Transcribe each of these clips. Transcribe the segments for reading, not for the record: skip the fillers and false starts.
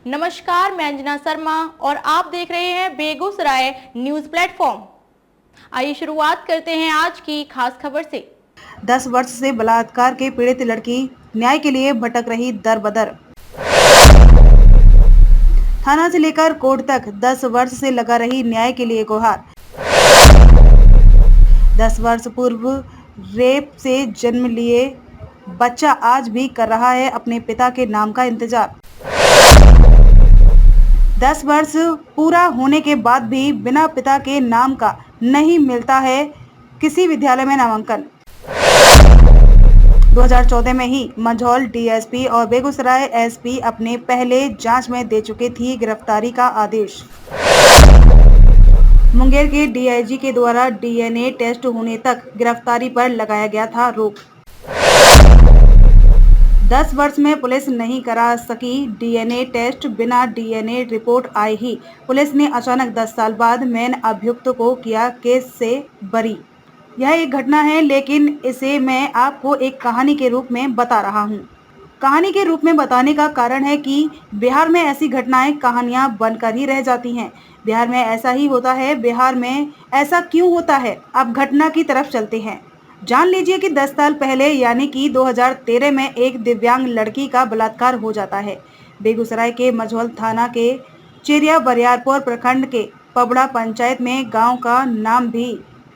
नमस्कार, मैं अंजना शर्मा और आप देख रहे हैं बेगूसराय न्यूज प्लेटफॉर्म। आइए शुरुआत करते हैं आज की खास खबर से। 10 वर्ष से बलात्कार के पीड़ित लड़की न्याय के लिए भटक रही दर बदर। थाना से लेकर कोर्ट तक 10 वर्ष से लगा रही न्याय के लिए गुहार। 10 वर्ष पूर्व रेप से जन्म लिए बच्चा आज भी कर रहा है अपने पिता के नाम का इंतजार। 10 वर्ष पूरा होने के बाद भी बिना पिता के नाम का नहीं मिलता है किसी विद्यालय में नामांकन। 2014 में ही मंझौल डीएसपी और बेगूसराय एसपी अपने पहले जांच में दे चुके थी गिरफ्तारी का आदेश। मुंगेर के डीआईजी के द्वारा डीएनए टेस्ट होने तक गिरफ्तारी पर लगाया गया था रोक। 10 वर्ष में पुलिस नहीं करा सकी डीएनए टेस्ट, बिना डीएनए रिपोर्ट आए ही पुलिस ने अचानक 10 साल बाद मेन अभियुक्त को किया केस से बरी। यह एक घटना है, लेकिन इसे मैं आपको एक कहानी के रूप में बता रहा हूँ। कहानी के रूप में बताने का कारण है कि बिहार में ऐसी घटनाएं कहानियां बनकर ही रह जाती हैं। बिहार में ऐसा ही होता है। बिहार में ऐसा क्यों होता है, अब घटना की तरफ चलते हैं। जान लीजिए कि 10 साल पहले यानी कि 2013 में एक दिव्यांग लड़की का बलात्कार हो जाता है। बेगूसराय के मंझौल थाना के चेरिया बरियारपुर प्रखंड के पबड़ा पंचायत में गांव का नाम भी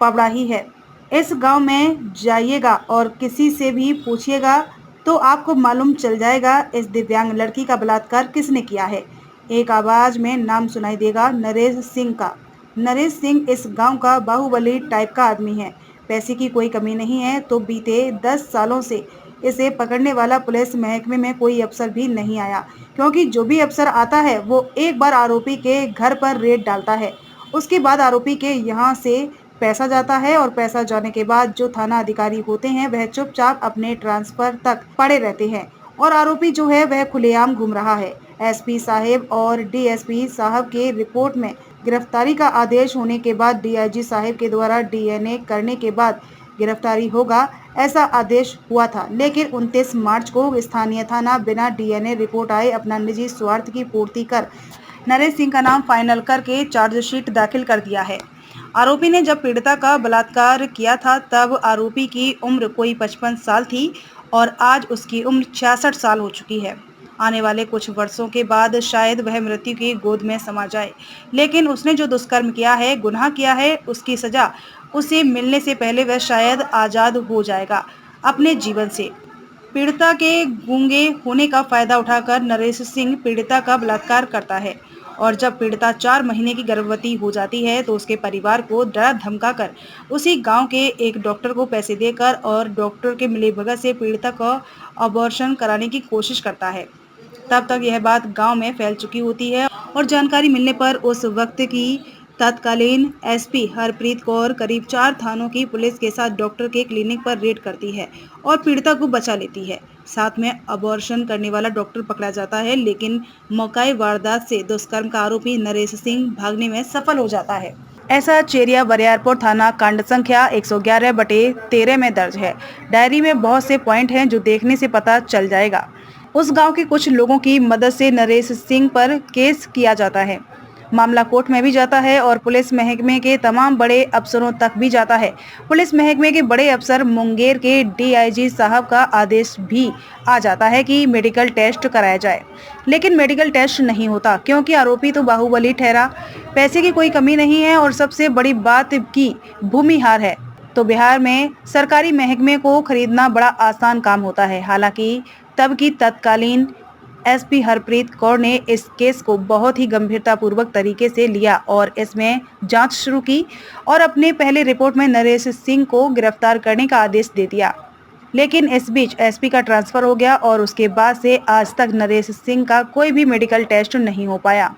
पबड़ा ही है। इस गांव में जाइएगा और किसी से भी पूछिएगा तो आपको मालूम चल जाएगा इस दिव्यांग लड़की का बलात्कार किसने किया है। एक आवाज में नाम सुनाई देगा नरेश सिंह का। नरेश सिंह इस गांव का बाहुबली टाइप का आदमी है। पैसे की कोई कमी नहीं है, तो बीते 10 सालों से इसे पकड़ने वाला पुलिस महकमे में कोई अफसर भी नहीं आया, क्योंकि जो भी अफसर आता है वो एक बार आरोपी के घर पर रेड डालता है। उसके बाद आरोपी के यहाँ से पैसा जाता है और पैसा जाने के बाद जो थाना अधिकारी होते हैं वह चुपचाप अपने ट्रांसफर तक पड़े रहते हैं और आरोपी जो है वह खुलेआम घूम रहा है। एसपी साहब और डीएसपी साहब के रिपोर्ट में गिरफ्तारी का आदेश होने के बाद डीआईजी साहब के द्वारा डीएनए करने के बाद गिरफ्तारी होगा, ऐसा आदेश हुआ था। लेकिन 29 मार्च को स्थानीय थाना बिना डीएनए रिपोर्ट आए अपना निजी स्वार्थ की पूर्ति कर नरेश सिंह का नाम फाइनल करके चार्जशीट दाखिल कर दिया है। आरोपी ने जब पीड़िता का बलात्कार किया था तब आरोपी की उम्र कोई 55 साल थी और आज उसकी उम्र 66 साल हो चुकी है। आने वाले कुछ वर्षों के बाद शायद वह मृत्यु की गोद में समा जाए, लेकिन उसने जो दुष्कर्म किया है, गुनाह किया है, उसकी सजा उसे मिलने से पहले वह शायद आजाद हो जाएगा अपने जीवन से। पीड़िता के गूंगे होने का फायदा उठाकर नरेश सिंह पीड़िता का बलात्कार करता है और जब पीड़िता 4 महीने की गर्भवती हो जाती है तो उसके परिवार को डरा धमकाकर उसी गांव के एक डॉक्टर को पैसे देकर और डॉक्टर के मिलीभगत से पीड़िता का अबॉर्शन कराने की कोशिश करता है। तब तक यह बात गांव में फैल चुकी होती है और जानकारी मिलने पर उस वक्त की तत्कालीन एसपी हरप्रीत कौर करीब 4 थानों की पुलिस के साथ डॉक्टर के क्लिनिक पर रेड करती है और पीड़िता को बचा लेती है। साथ में अबॉर्शन करने वाला डॉक्टर पकड़ा जाता है, लेकिन मौकाई वारदात से दुष्कर्म का आरोपी नरेश सिंह भागने में सफल हो जाता है। ऐसा चेरिया बरियारपुर थाना कांड संख्या 111/13 में दर्ज है। डायरी में बहुत से पॉइंट हैं जो देखने से पता चल जाएगा। उस गांव के कुछ लोगों की मदद से नरेश सिंह पर केस किया जाता है। मामला कोर्ट में भी जाता है और पुलिस महकमे के तमाम बड़े अफसरों तक भी जाता है। पुलिस महकमे के बड़े अफसर मुंगेर के डीआईजी साहब का आदेश भी आ जाता है कि मेडिकल टेस्ट कराया जाए, लेकिन मेडिकल टेस्ट नहीं होता क्योंकि आरोपी तो बाहुबली ठहरा। पैसे की कोई कमी नहीं है और सबसे बड़ी बात की भूमिहार है, तो बिहार में सरकारी महकमे को खरीदना बड़ा आसान काम होता है। हालांकि तब की तत्कालीन एसपी हरप्रीत कौर ने इस केस को बहुत ही गंभीरतापूर्वक तरीके से लिया और इसमें जांच शुरू की और अपने पहले रिपोर्ट में नरेश सिंह को गिरफ्तार करने का आदेश दे दिया। लेकिन इस बीच एसपी का ट्रांसफर हो गया और उसके बाद से आज तक नरेश सिंह का कोई भी मेडिकल टेस्ट नहीं हो पाया।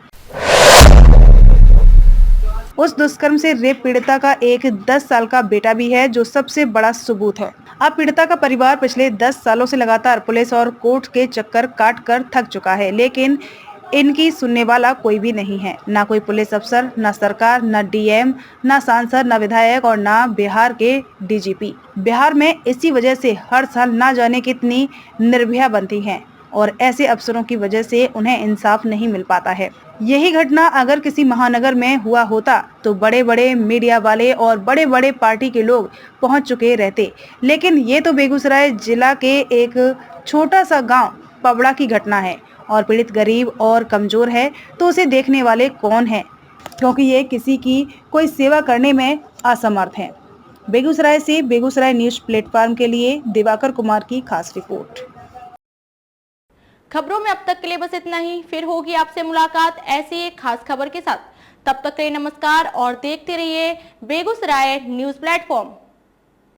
उस दुष्कर्म से रेप पीड़िता का एक 10 साल का बेटा भी है, जो सबसे बड़ा सबूत है। अब पीड़िता का परिवार पिछले 10 सालों से लगातार पुलिस और कोर्ट के चक्कर काट कर थक चुका है, लेकिन इनकी सुनने वाला कोई भी नहीं है। ना कोई पुलिस अफसर, ना सरकार, ना डीएम, ना सांसद, ना विधायक और ना बिहार के डीजीपी। बिहार में इसी वजह से हर साल ना जाने कितनी निर्भया बनती हैं। और ऐसे अफसरों की वजह से उन्हें इंसाफ नहीं मिल पाता है। यही घटना अगर किसी महानगर में हुआ होता तो बड़े बड़े मीडिया वाले और बड़े बड़े पार्टी के लोग पहुंच चुके रहते, लेकिन ये तो बेगूसराय जिला के एक छोटा सा गांव पबड़ा की घटना है और पीड़ित गरीब और कमजोर है तो उसे देखने वाले कौन है, क्योंकि ये किसी की कोई सेवा करने में असमर्थ है। बेगूसराय से बेगूसराय न्यूज प्लेटफॉर्म के लिए दिवाकर कुमार की खास रिपोर्ट। खबरों में अब तक के लिए बस इतना ही। फिर होगी आपसे मुलाकात ऐसी एक खास खबर के साथ। तब तक के लिए नमस्कार और देखते रहिए बेगूसराय न्यूज प्लेटफॉर्म।